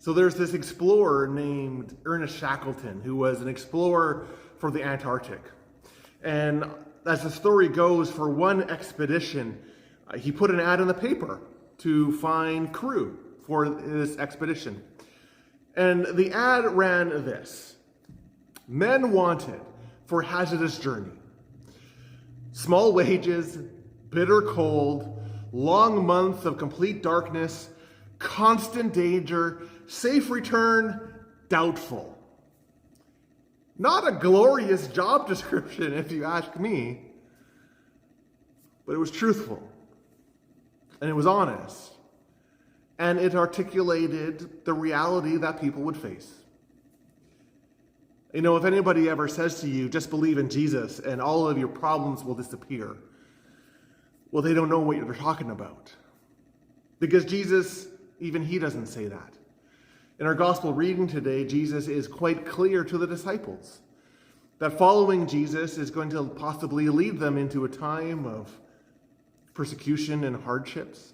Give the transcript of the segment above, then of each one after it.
So there's this explorer named Ernest Shackleton, who was an explorer for the Antarctic. And as the story goes, for one expedition, he put an ad in the paper to find crew for this expedition. And the ad ran this: men wanted for hazardous journey. Small wages, bitter cold, long months of complete darkness, constant danger, safe return, doubtful. Not a glorious job description, if you ask me, but it was truthful, and it was honest, and it articulated the reality that people would face. You know, if anybody ever says to you, just believe in Jesus and all of your problems will disappear, well, they don't know what you're talking about. Because Jesus, even he doesn't say that. In our gospel reading today, Jesus is quite clear to the disciples that following Jesus is going to possibly lead them into a time of persecution and hardships.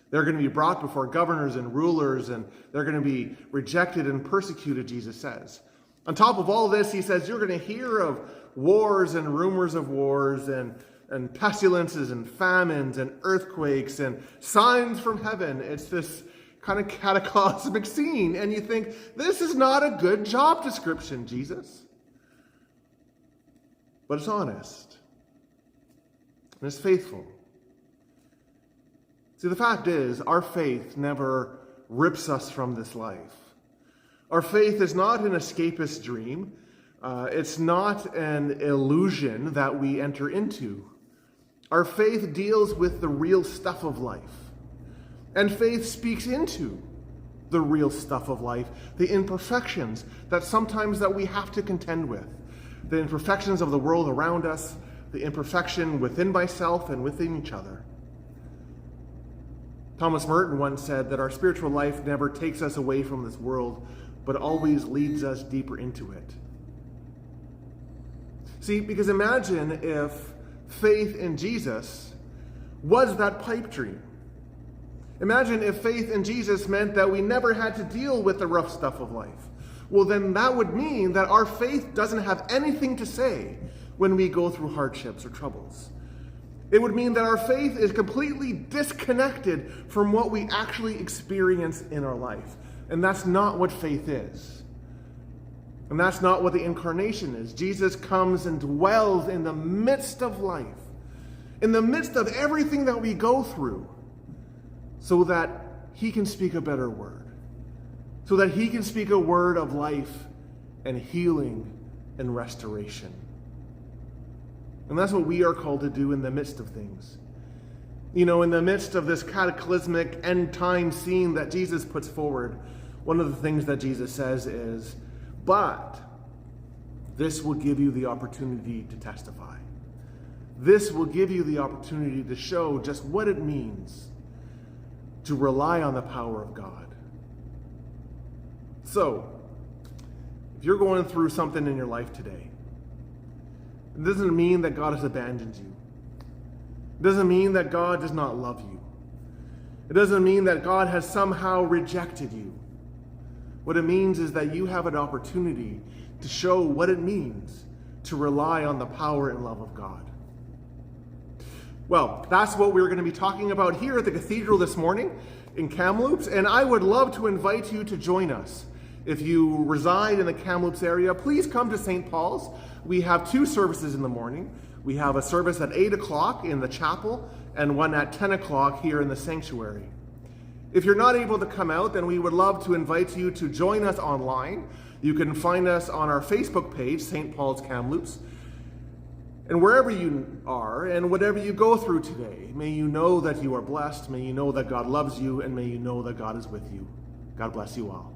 They're going to be brought before governors and rulers, and they're going to be rejected and persecuted, Jesus says. On top of all this, he says, you're going to hear of wars and rumors of wars and pestilences and famines and earthquakes and signs from heaven. It's this kind of cataclysmic scene. And you think, this is not a good job description, Jesus. But it's honest. And it's faithful. See, the fact is, our faith never rips us from this life. Our faith is not an escapist dream. It's not an illusion that we enter into. Our faith deals with the real stuff of life. And faith speaks into the real stuff of life, the imperfections that sometimes that we have to contend with, the imperfections of the world around us, the imperfection within myself and within each other. Thomas Merton once said that our spiritual life never takes us away from this world, but always leads us deeper into it. See, because imagine if faith in Jesus was that pipe dream. Imagine if faith in Jesus meant that we never had to deal with the rough stuff of life. Well, then that would mean that our faith doesn't have anything to say when we go through hardships or troubles. It would mean that our faith is completely disconnected from what we actually experience in our life. And that's not what faith is. And that's not what the incarnation is. Jesus comes and dwells in the midst of life, in the midst of everything that we go through, so that he can speak a better word, so that he can speak a word of life and healing and restoration. And that's what we are called to do in the midst of things. You know, in the midst of this cataclysmic end time scene that Jesus puts forward, one of the things that Jesus says is, but this will give you the opportunity to testify. This will give you the opportunity to show just what it means to rely on the power of God. So, if you're going through something in your life today, it doesn't mean that God has abandoned you. It doesn't mean that God does not love you. It doesn't mean that God has somehow rejected you. What it means is that you have an opportunity to show what it means to rely on the power and love of God. Well, that's what we're going to be talking about here at the cathedral this morning in Kamloops, and I would love to invite you to join us. If you reside in the Kamloops area, please come to St. Paul's. We have 2 services in the morning. We have a service at 8 o'clock in the chapel and one at 10 o'clock here in the sanctuary. If you're not able to come out, then we would love to invite you to join us online. You can find us on our Facebook page, St. Paul's Kamloops. And wherever you are and whatever you go through today, may you know that you are blessed, may you know that God loves you, and may you know that God is with you. God bless you all.